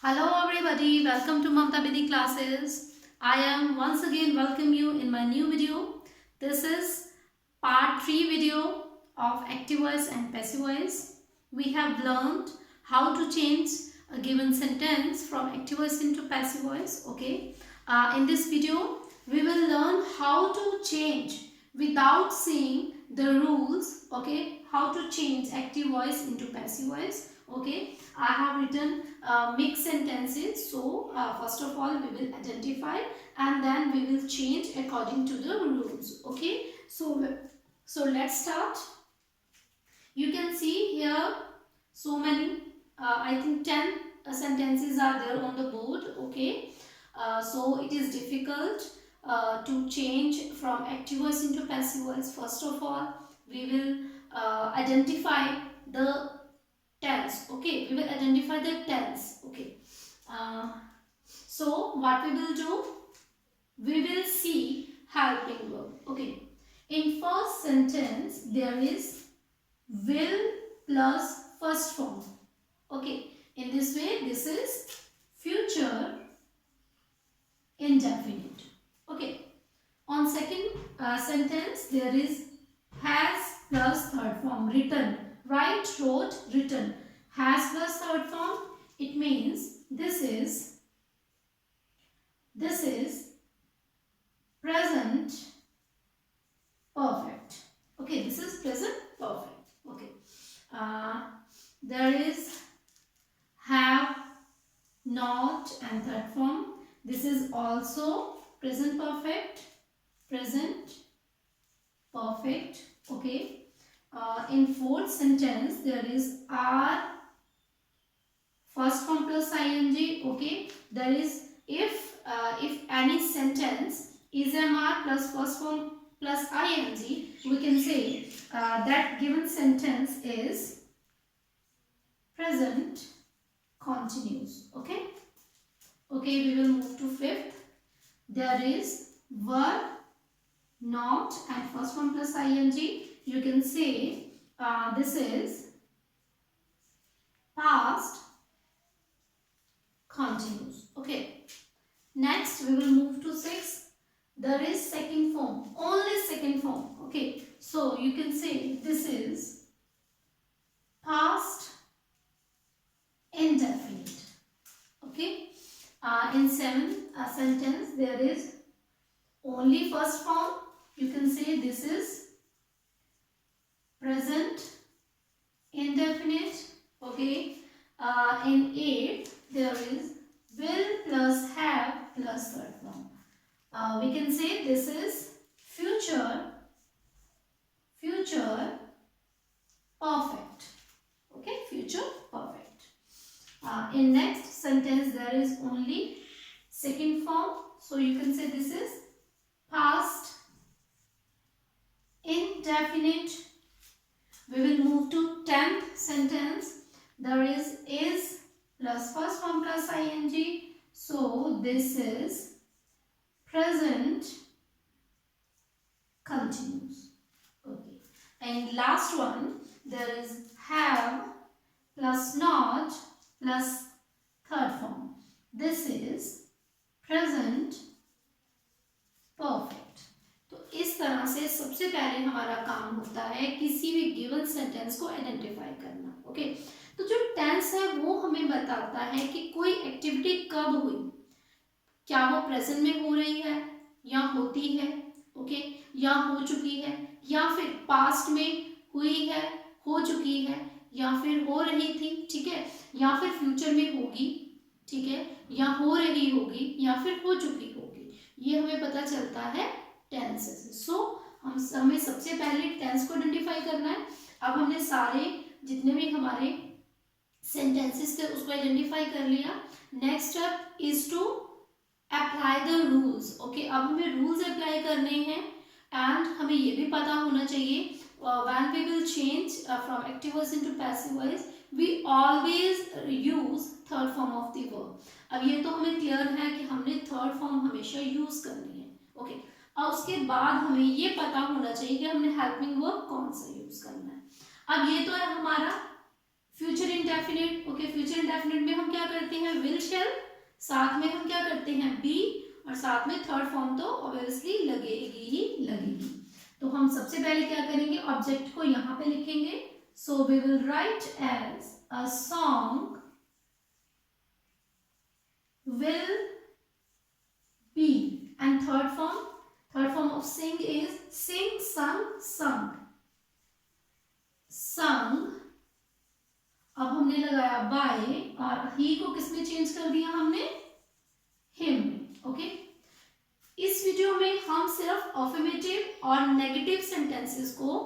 Hello everybody, welcome to Mamta Bidi classes. I am once again welcome you in my new video. This is part 3 video of active voice and passive voice. We have learned how to change a given sentence from active voice into passive voice. Okay. In this video, we will learn how to change without seeing the rules. Okay. How to change active voice into passive voice. Okay. I have written mixed sentences. So first of all we will identify and then we will change according to the rules. Okay. So let's start. You can see here so many I think 10 sentences are there on the board. Okay. So it is difficult to change from active voice into passive voice. First of all we will identify the tense. Okay, we will identify the tense. Okay, uh, so what we will do, we will see helping verb. Okay, in first sentence there is will plus first form. Okay, in this way this is future indefinite. Okay, on second sentence there is has plus third form. Written, write, wrote, written. Has plus third form, it means this is present perfect. Okay, this is present perfect. Okay, uh, there is have, not, and third form. This is also present perfect. Present perfect. Okay, in fourth sentence there is are first form plus ing. Okay, there is if any sentence is mr plus first form plus ing, we can say that given sentence is present continuous. Okay. Okay, we will move to fifth. There is were, not, and first form plus ing. You can say this is past continuous. Okay. Next we will move to 6. There is second form. Only second form. Okay. So you can say this is past indefinite. Okay. In 7 sentence there is only first form. You can say this is present indefinite. Okay. In 8 there is will plus have plus third form. We can say this is future perfect. Okay, future perfect. In next sentence there is only second form, so you can say this is past indefinite. We will move to 10th sentence. There is plus first form plus ing, so this is present continuous. Okay. And last one, there is have plus not plus third form. This is present perfect. तो इस तरह से सबसे पहले हमारा काम होता है किसी भी गिवन सेंटेंस को आइडेंटिफाई करना. ओके. तो जो टेंस है वो हमें बताता है कि कोई एक्टिविटी कब हुई, क्या वो प्रेजेंट में हो रही है या होती है. ओके. या हो चुकी है, या फिर पास्ट में हुई है, हो चुकी है, या फिर हो रही थी. ठीक है. या फिर फ्यूचर में होगी. ठीक है. या हो रही होगी या फिर हो चुकी होगी. ये हमें पता चलता है टेंस से. सो हमें सबसे पहले टेंस को आइडेंटिफाई करना है. अब हमने सारे जितने भी हमारे सेंटेंसेस थे उसको आइडेंटिफाई कर लिया. Next step is to apply the rules. Okay. अब हमें रूल्स अप्लाई करने हैं एंड हमें ये भी पता होना चाहिए when we will change from active voice into passive voice we always use third form of the verb. अब ये तो हमें क्लियर है कि हमने थर्ड फॉर्म हमेशा यूज करनी है. ओके. और उसके बाद हमें ये पता होना चाहिए कि हमने हेल्पिंग वर्ब कौन सा यूज करना है. अब ये तो है हमारा future indefinite, okay, future indefinite में हम क्या करते हैं, विल शेल, साथ में हम क्या करते हैं, बी, और साथ में थर्ड फॉर्म तो ऑब्वियसली लगेगी ही लगेगी। तो हम सबसे पहले क्या करेंगे, ऑब्जेक्ट को यहाँ पे लिखेंगे, so we will write as a song will be, and third form of sing is sing, sung, sung, sung। अब हमने लगाया by और he को किसमें चेंज कर दिया हमने, him में, ओके। इस वीडियो में हम सिर्फ अफर्मेटिव और नेगेटिव सेंटेंसेस को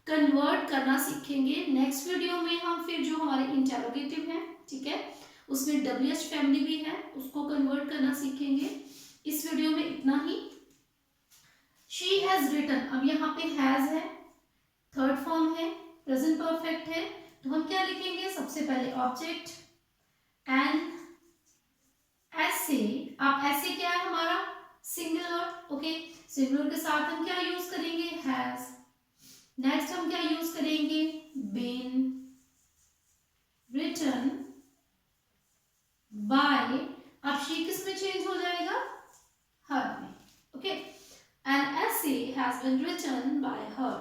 कन्वर्ट करना सीखेंगे। नेक्स्ट वीडियो में हम फिर जो हमारे इंटेरोगेटिव है, ठीक है, उसमें WH फैमिली भी है, उसको कन्वर्ट करना सीखेंगे। इस वीडियो में इतना ही। शी हैज रिटन, अब यहाँ पे हैज है, थर्ड फॉर्म है, प्रेजेंट परफेक्ट है, तो हम क्या लिखेंगे, सबसे पहले ऑब्जेक्ट एन ऐसे। अब ऐसे क्या है हमारा, सिंगुलर, ओके, सिंगुलर के साथ हम क्या यूज करेंगे, हैज। नेक्स्ट हम क्या यूज करेंगे, बीन, रिटन बाय। अब शी किस में चेंज हो जाएगा, हर में, okay. An essay has been written by her.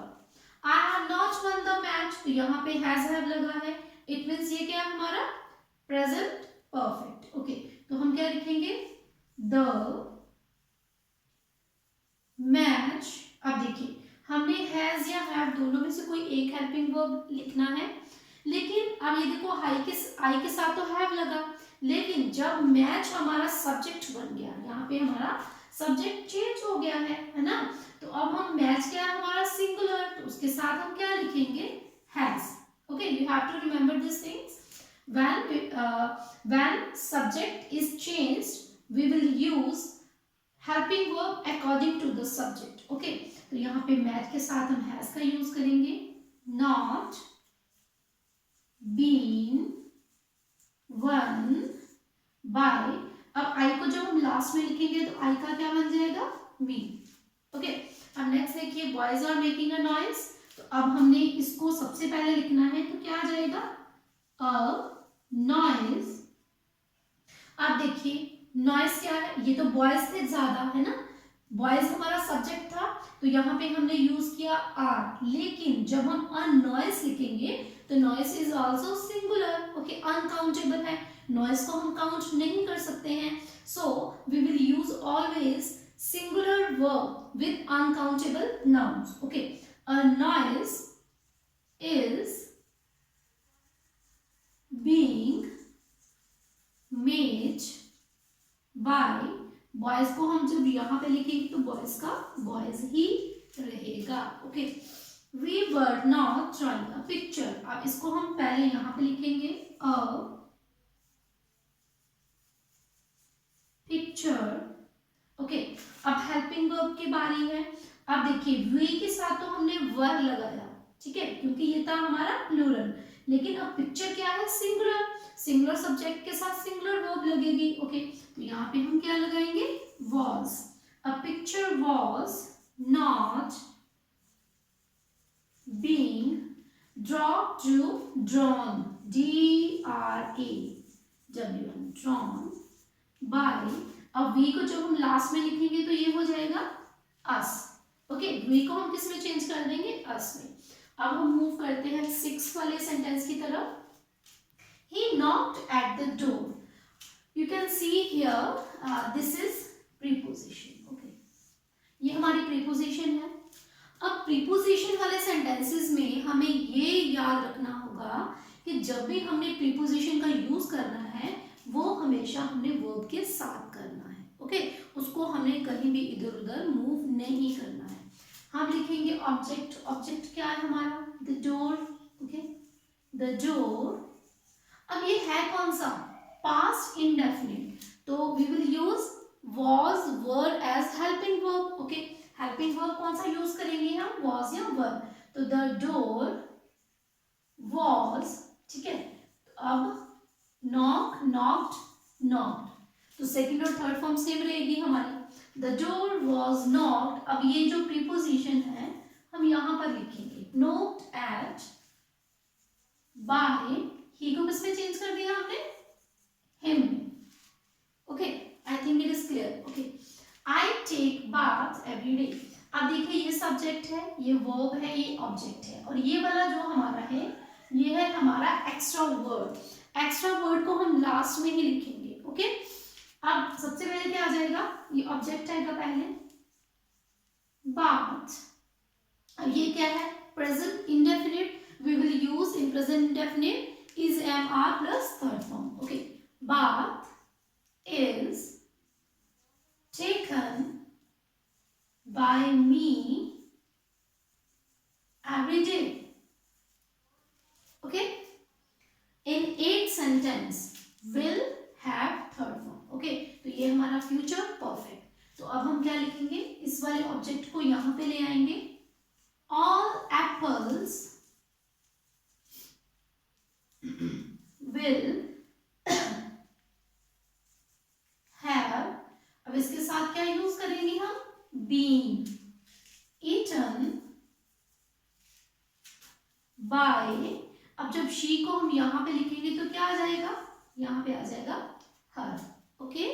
I have not won the match, तो यहाँ पे हैज हैव लगा है, इट मीन्स ये क्या है हमारा, प्रेजेंट परफेक्ट, ओके। तो हम क्या लिखेंगे, द मैच। अब देखिए हमने हैज या हैव दोनों में से कोई एक हेल्पिंग वर्ब लिखना है, लेकिन अब ये देखो आई के साथ तो हैव लगा, लेकिन जब मैच हमारा सब्जेक्ट बन गया, यहाँ पे हमारा सब्जेक्ट चेंज हो गया है ना, तो अब हम मैच क्या है हमारा, सिंगुलर, तो उसके साथ हम क्या लिखेंगे, has, okay. You have to remember this things. when subject is changed we will use helping verb according to the subject, okay। तो यहाँ पे मैच के साथ हम हैज का यूज करेंगे, not been वन बाय। अब आई को जब हम लास्ट में लिखेंगे तो आई का क्या बन जाएगा, मी, ओके। अब नेक्स्ट देखिए, boys are making a noise, तो अब हमने इसको सबसे पहले लिखना है, तो क्या आ जाएगा, अ नॉइज। अब देखिए नॉइज क्या है, ये तो बॉयज से ज्यादा है ना, बॉयज हमारा सब्जेक्ट था, तो यहाँ पे हमने यूज किया आर, लेकिन जब हम अ नॉइज लिखेंगे तो noise is also singular, okay, uncountable है, नॉइज को हम काउंट नहीं कर सकते हैं, so we will use always singular verb with uncountable nouns, okay. A noise is being made by, boys को हम जब यहाँ पे लिखेंगे तो बॉयज का बॉयज ही रहेगा, okay. We were not drawing a picture, अब इसको हम पहले यहाँ पे लिखेंगे, अ पिक्चर, ओके। अब हेल्पिंग वर्ब की बारी है। अब देखिए वी के साथ तो हमने वर लगाया, ठीक है, क्योंकि ये था हमारा प्लूरल, लेकिन अब पिक्चर क्या है, सिंगुलर, सिंगुलर सब्जेक्ट के साथ सिंगुलर वर्ब लगेगी, ओके। तो यहाँ पे हम क्या लगाएंगे, was। A picture was not being drawn to drawn, D-R-A-W-N, drawn by। अब वी को जब हम लास्ट में लिखेंगे तो ये हो जाएगा अस, ओके। वी को हम किस में चेंज कर देंगे, अस में। अब हम मूव करते हैं 6 वाले सेंटेंस की तरफ। He knocked at the door. You can see here, this is preposition, okay। ये हमारी preposition है। अब preposition वाले sentences में हमें ये याद रखना होगा कि जब भी हमने preposition का यूज करना है वो हमेशा हमने verb के साथ करना है, ओके। उसको हमने कहीं भी इधर उधर मूव नहीं करना है। हम लिखेंगे ऑब्जेक्ट, ऑब्जेक्ट क्या है हमारा, the door, okay, the door. अब ये है कौन सा, पास्ट इंडेफिनिट, तो we will use was were as helping verb, okay. Helping verb कौन सा यूज करेंगे हम, was या were, तो द डोर was, ठीक है। अब knock, knocked, knocked, तो सेकंड और थर्ड फॉर्म सेम रहेगी हमारी। द डोर was knocked, अब ये जो प्रीपोजिशन है हम यहाँ पर लिखेंगे, knocked at by ही को किस में चेंज कर दिया हमने, हिम में। Okay, I think it is clear. Okay, I take bath every day. अब देखिए ये सब्जेक्ट है, ये वर्ब है, ये ऑब्जेक्ट है, और ये वाला जो हमारा है ये है हमारा एक्स्ट्रा वर्ड। एक्स्ट्रा वर्ड को हम लास्ट में ही लिखेंगे। ओके, अब सबसे पहले क्या आ जाएगा, ये ऑब्जेक्ट आएगा पहले, बाथ। अब ये क्या है, present indefinite, we will use in present indefinite is am are plus third form. Okay, bath is taken by me every day. Okay, in 8 sentence will have third form. Okay, तो ये हमारा future perfect. तो अब हम क्या लिखेंगे, इस वाले ऑब्जेक्ट को यहां पे ले आएंगे, all apples will अब इसके साथ क्या यूज करेंगे हम, बीन ईटन बाय। अब जब शी को हम यहां पे लिखेंगे तो क्या आ जाएगा, यहां पे आ जाएगा हर। Okay,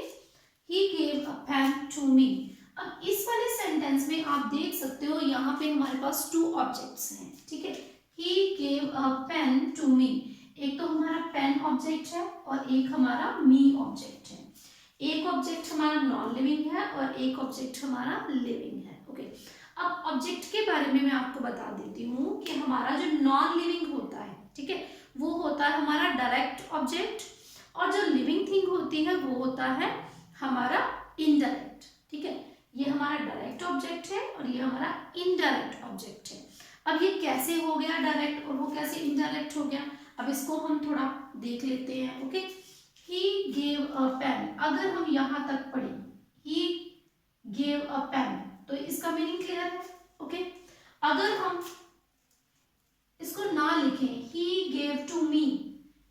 he gave a pen to me. अब इस वाले सेंटेंस में आप देख सकते हो यहां पे हमारे पास 2 ऑब्जेक्ट्स हैं। ठीक है, he gave a pen to me, एक तो हमारा पेन ऑब्जेक्ट है और एक हमारा मी ऑब्जेक्ट है। एक ऑब्जेक्ट हमारा नॉन लिविंग है और एक ऑब्जेक्ट हमारा लिविंग है। ओके, अब ऑब्जेक्ट के बारे में मैं आपको बता देती हूँ कि हमारा जो नॉन लिविंग होता है, ठीक है, वो होता है हमारा डायरेक्ट ऑब्जेक्ट, और जो लिविंग थिंग होती है वो होता है हमारा इनडायरेक्ट। ठीक है, ये हमारा डायरेक्ट ऑब्जेक्ट है और ये हमारा इनडायरेक्ट ऑब्जेक्ट है। अब ये कैसे हो गया डायरेक्ट और वो कैसे इनडायरेक्ट हो गया, अब इसको हम थोड़ा देख लेते हैं। Okay, he gave a pen, अगर हम यहां तक पढ़े he gave a pen तो इसका मीनिंग क्लियर है। ओके, अगर हम इसको ना लिखें he gave to me,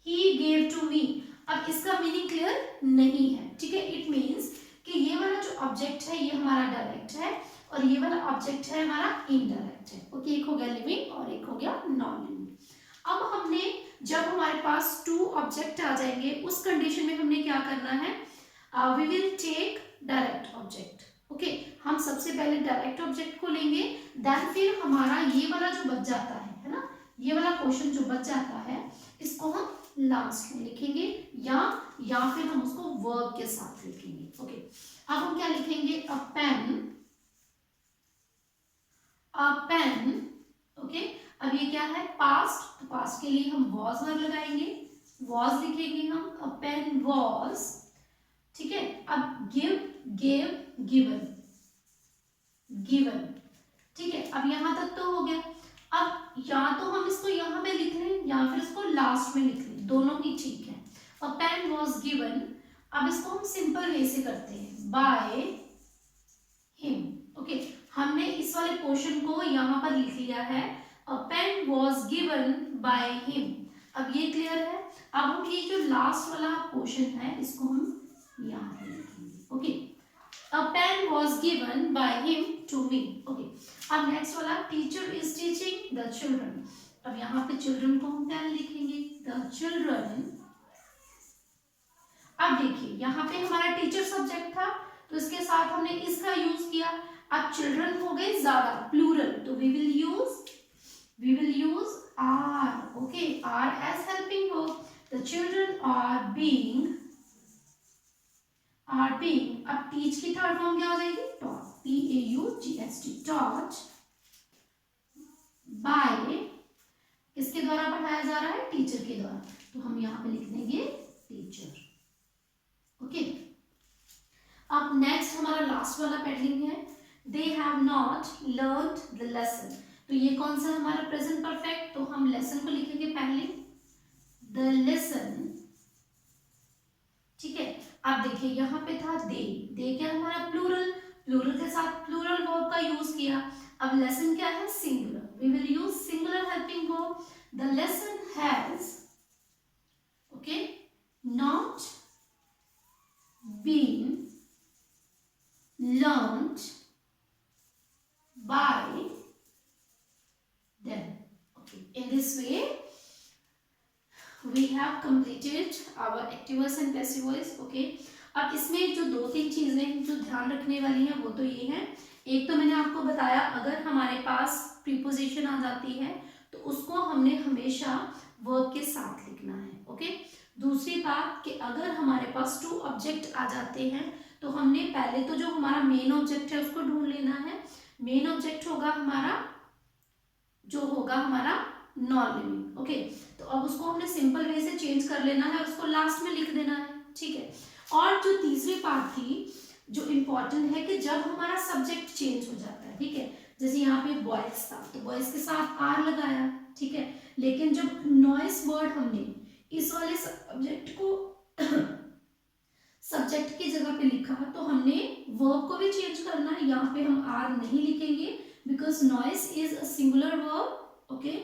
he gave to me, अब इसका मीनिंग क्लियर नहीं है। ठीक है, इट मीन्स कि ये वाला जो ऑब्जेक्ट है ये हमारा डायरेक्ट है और ये वाला ऑब्जेक्ट है हमारा इनडायरेक्ट है। ओके, एक हो गया लिविंग और एक हो गया नॉन लिविंग। अब हमने जब हमारे पास 2 ऑब्जेक्ट आ जाएंगे उस कंडीशन में हमने क्या करना है, we will take direct object. Okay, हम सबसे पहले डायरेक्ट ऑब्जेक्ट को लेंगे, देन फिर हमारा ये वाला जो बच जाता है ना, ये वाला क्वेश्चन जो बच जाता है इसको हम लास्ट में लिखेंगे या फिर हम उसको वर्ब के साथ लिखेंगे। ओके, अब हम क्या लिखेंगे, अ पेन, अ पेन। ओके, अब ये क्या है, पास्ट, तो पास्ट के लिए हम वॉज वर्ब लगाएंगे, वॉज लिखेंगे हम, अ पेन वॉज। ठीक है, अब गिव, गेव, गिवन, गिवन। ठीक है, अब यहां तक तो हो गया। अब या तो हम इसको यहां पे लिख लें या फिर इसको लास्ट में लिख लें, दोनों ही ठीक है। अ पेन वॉज गिवन, अब इसको हम सिंपल वे से करते हैं, बाय हिम। ओके, हमने इस वाले पोर्शन को यहां पर लिख लिया है, a pen was given by him। अब ये क्लियर है। अब हम ये जो लास्ट वाला पोर्शन है इसको हम यहाँ पे लिखेंगे। Okay, a pen was given by him to me। Okay, अब नेक्स्ट वाला, teacher is teaching the children. अब यहाँ पे चिल्ड्रन को हम क्या लिखेंगे, द चिल्ड्रन। अब देखिए यहाँ पे हमारा टीचर सब्जेक्ट था तो इसके साथ हमने इसका यूज किया। अब चिल्ड्रन हो गए ज्यादा, प्लूरल, तो we will use are। okay, are as helping verb, the children are being, अब teach की थर्ड फॉर्म क्या हो जाएगी, taught, P-A-U-G-H-T, taught by, किसके द्वारा पढ़ाया जा रहा है, टीचर के द्वारा, तो हम यहाँ पे लिख देंगे टीचर। ओके, अब नेक्स्ट हमारा लास्ट वाला पेंडिंग है, they have not learned the lesson। तो ये कौन सा हमारा प्रेजेंट परफेक्ट, तो हम लेसन को लिखेंगे पहले, द लेसन। ठीक है, अब देखिए यहाँ पे था दे क्या हमारा प्लूरल, प्लूरल के साथ प्लूरल वर्ब का यूज किया। अब लेसन क्या है, singular, we will use singular helping verb, the lesson has, okay, not been learned by them। okay, in this way we have completed our active voice and passive voice. Okay, अब इसमें जो दो तीन चीजें जो ध्यान रखने वाली हैं वो तो ये है, एक तो मैंने आपको बताया अगर हमारे पास प्रीपोजिशन आ जाती है तो उसको हमने हमेशा वर्ब के साथ लिखना है. ओके, दूसरी बात कि अगर हमारे पास टू ऑब्जेक्ट आ जाते हैं तो हमने पहले तो जो हमारा मेन ऑब्जेक्ट है उसको ढूंढ लेना है. मेन ऑब्जेक्ट होगा हमारा जो होगा हमारा नॉन लिविंग. ओके, तो अब उसको हमने सिंपल वे से चेंज कर लेना है और उसको लास्ट में लिख देना है. ठीक है, और जो तीसरी पार्ट थी जो इम्पोर्टेंट है कि जब हमारा सब्जेक्ट चेंज हो जाता है, ठीक है, जैसे यहाँ पे बॉयज था तो बॉयज के साथ आर लगाया. ठीक है, लेकिन जब नॉइस वर्ड हमने इस वाले सब्जेक्ट को सब्जेक्ट की जगह पे लिखा तो हमने वर्ब को भी चेंज करना है. यहाँ पे हम आर नहीं लिखेंगे because noise is a singular verb. Okay,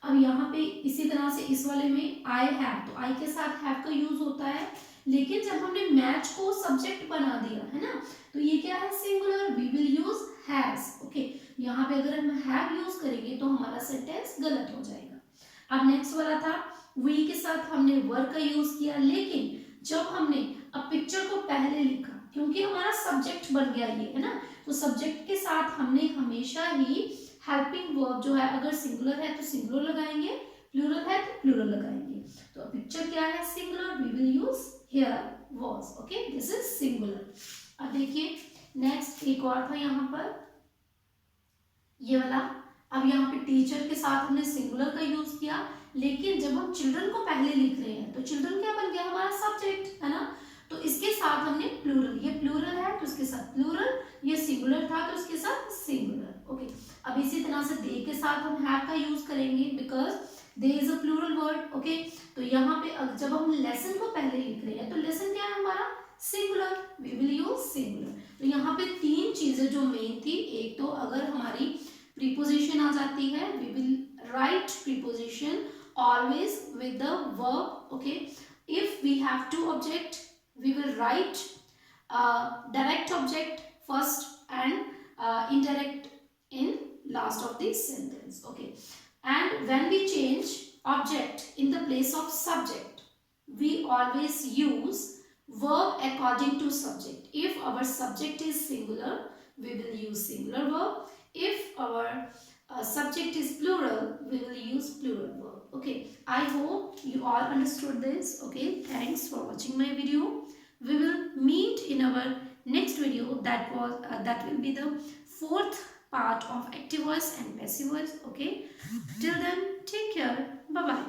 अब यहाँ पे इसी तरह से इस वाले में आई हैव, तो आई के साथ हैव का यूज होता है, लेकिन जब हमने मैच को सब्जेक्ट बना दिया है ना तो ये क्या है, singular, we will use has. Okay, यहाँ पे अगर हम हैव यूज करेंगे तो हमारा सेंटेंस गलत हो जाएगा. अब नेक्स्ट वाला था वी के साथ हमने वर का यूज किया, लेकिन जब हमने अब पिक्चर को पहले लिखा क्योंकि हमारा सब्जेक्ट बन गया ये है ना, तो सब्जेक्ट के साथ हमने हमेशा ही हेल्पिंग वर्ब जो है अगर सिंगुलर है तो सिंगुलर लगाएंगे, प्लूरल है तो प्लूरल लगाएंगे. तो पिक्चर क्या है, singular, we will use here was. Okay, this is singular. अब देखिए नेक्स्ट एक और था यहाँ पर ये वाला. अब यहाँ पे टीचर के साथ हमने सिंगुलर का यूज किया, लेकिन जब हम चिल्ड्रन को पहले लिख रहे हैं तो चिल्ड्रन क्या बन गया, हमारा सब्जेक्ट है ना, तो इसके साथ हमने प्लूरल, ये प्लूरल है तो इसके साथ प्लूरल, ये सिंगुलर था तो इसके साथ सिंगुलर. ओके, अब इसी तरह से दे के साथ हम हैव का यूज करेंगे because they is a plural word. Okay, तो यहाँ पे जब हम लेसन को पहले लिख रहे हैं तो लेसन क्या है हमारा, singular, we will use singular. तो यहाँ पे तीन चीजें जो मेन थी, एक तो अगर हमारी प्रीपोजिशन आ जाती है we will write preposition always with the verb. Okay, if we have two object we will write direct object first and indirect in last of the sentence. Okay, and when we change object in the place of subject we always use verb according to subject. If our subject is singular we will use singular verb. If our subject is plural we will use plural verb. Okay, I hope you all understood this. Okay, thanks for watching my video. We will meet in our next video that will be the fourth part of active voice and passive voice. Okay, till then take care, bye bye.